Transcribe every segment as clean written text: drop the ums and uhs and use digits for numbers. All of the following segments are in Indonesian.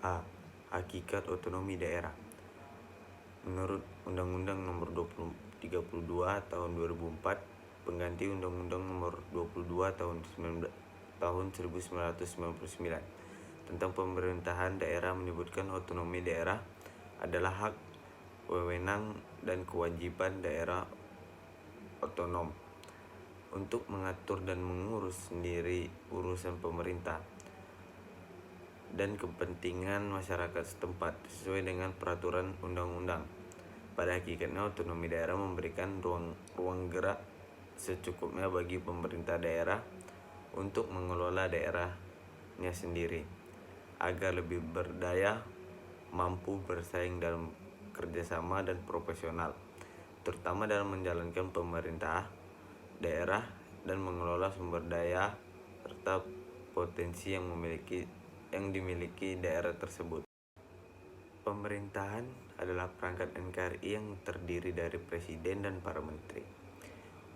A. Hakikat otonomi daerah. Menurut Undang-Undang Nomor 32 Tahun 2004, pengganti Undang-Undang Nomor 22 Tahun 1999 tentang pemerintahan daerah menyebutkan otonomi daerah adalah hak, wewenang, dan kewajiban daerah otonom untuk mengatur dan mengurus sendiri urusan pemerintah dan kepentingan masyarakat setempat sesuai dengan peraturan undang-undang. Pada hakikatnya, otonomi daerah memberikan ruang gerak secukupnya bagi pemerintah daerah untuk mengelola daerahnya sendiri agar lebih berdaya, mampu bersaing dalam kerjasama dan profesional, terutama dalam menjalankan pemerintah daerah dan mengelola sumber daya serta potensi yang dimiliki daerah tersebut. Pemerintahan adalah perangkat NKRI yang terdiri dari presiden dan para menteri.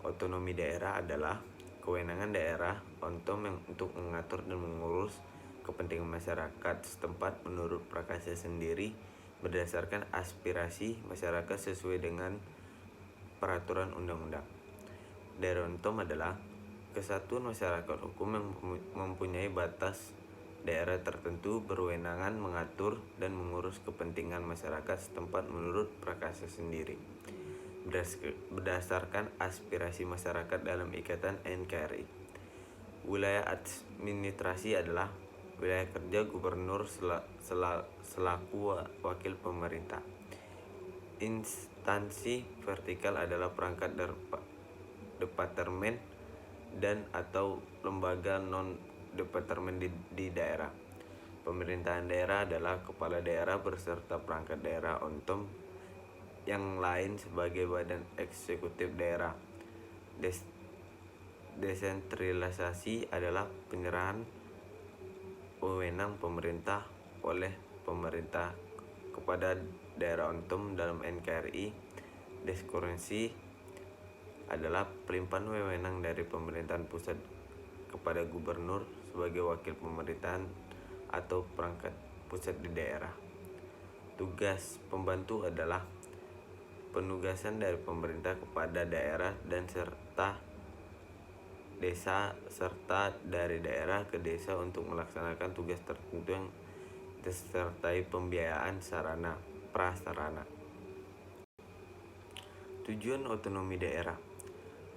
Otonomi daerah adalah kewenangan daerah otonom untuk mengatur dan mengurus kepentingan masyarakat setempat menurut prakarsa sendiri berdasarkan aspirasi masyarakat sesuai dengan peraturan undang-undang. Daerah otonom adalah kesatuan masyarakat hukum yang mempunyai batas daerah tertentu berwenangan mengatur dan mengurus kepentingan masyarakat setempat menurut prakarsa sendiri berdasarkan aspirasi masyarakat dalam ikatan NKRI. Wilayah administrasi adalah wilayah kerja gubernur selaku wakil pemerintah. Instansi vertikal adalah perangkat departemen dan atau lembaga non-departemen di daerah. Pemerintahan daerah adalah kepala daerah beserta perangkat daerah otonom yang lain sebagai badan eksekutif daerah. Desentralisasi adalah penyerahan wewenang pemerintah oleh pemerintah kepada daerah otonom dalam NKRI. Deskorensi adalah pelimpahan wewenang dari pemerintahan pusat kepada gubernur sebagai wakil pemerintahan atau perangkat pusat di daerah. Tugas pembantu adalah penugasan dari pemerintah kepada daerah dan serta desa serta dari daerah ke desa untuk melaksanakan tugas tertentu yang disertai pembiayaan sarana prasarana. Tujuan otonomi daerah: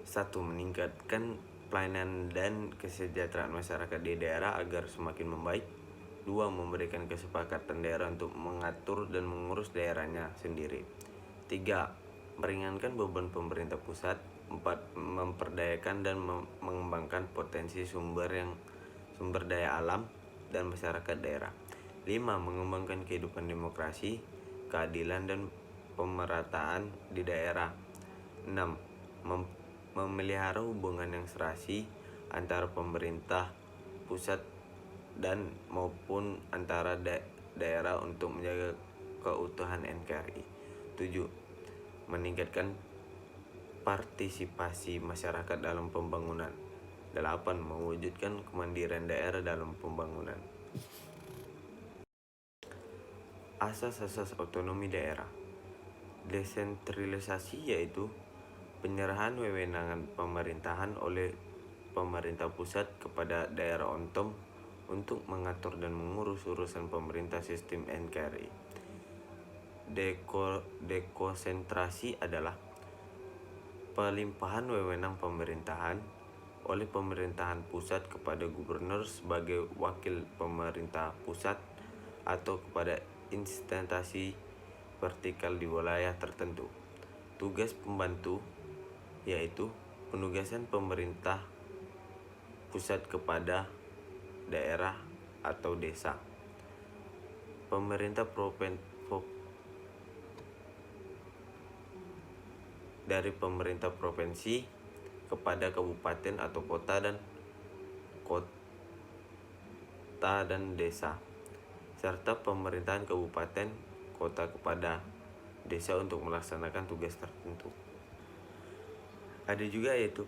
1. Meningkatkan pelayanan dan kesejahteraan masyarakat di daerah agar semakin membaik. 2. Memberikan kesepakatan daerah untuk mengatur dan mengurus daerahnya sendiri. 3. Meringankan beban pemerintah pusat. 4. Memperdayakan dan mengembangkan potensi sumber daya alam dan masyarakat daerah. 5. Mengembangkan kehidupan demokrasi, keadilan, dan pemerataan di daerah. 6. Memelihara hubungan yang serasi antara pemerintah pusat dan maupun antara daerah untuk menjaga keutuhan NKRI. 7. Meningkatkan partisipasi masyarakat dalam pembangunan. 8. Mewujudkan kemandirian daerah dalam pembangunan. Asas-asas otonomi daerah. Desentralisasi yaitu penyerahan wewenang pemerintahan oleh pemerintah pusat kepada daerah otonom untuk mengatur dan mengurus urusan pemerintah sistem NKRI. Dekonsentrasi adalah pelimpahan wewenang pemerintahan oleh pemerintahan pusat kepada gubernur sebagai wakil pemerintah pusat atau kepada instansi vertikal di wilayah tertentu. Tugas pembantu yaitu penugasan pemerintah pusat kepada daerah atau desa. Dari pemerintah provinsi kepada kabupaten atau kota dan desa, serta pemerintahan kabupaten kota kepada desa untuk melaksanakan tugas tertentu. Ada juga yaitu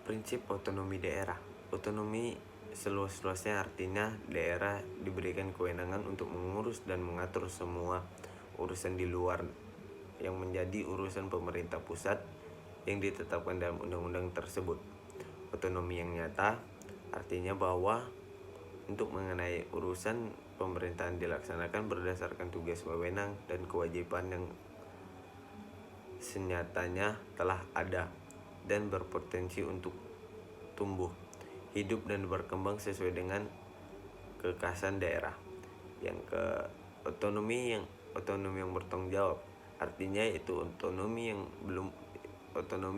prinsip otonomi daerah. Otonomi seluas-luasnya, artinya daerah diberikan kewenangan untuk mengurus dan mengatur semua urusan di luar yang menjadi urusan pemerintah pusat yang ditetapkan dalam undang-undang tersebut. Otonomi yang nyata artinya bahwa untuk mengenai urusan pemerintahan dilaksanakan berdasarkan tugas wewenang dan kewajiban yang senyatanya telah ada dan berpotensi untuk tumbuh, hidup dan berkembang sesuai dengan kekhasan daerah. Yang ke otonomi yang bertanggung jawab, artinya itu otonomi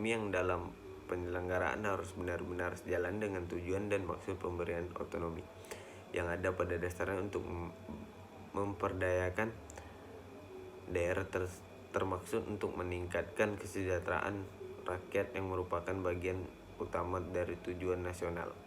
yang dalam penyelenggaraan harus benar-benar sejalan dengan tujuan dan maksud pemberian otonomi yang ada pada dasarnya untuk memperdayakan daerah termaksud untuk meningkatkan kesejahteraan rakyat yang merupakan bagian utama dari tujuan nasional.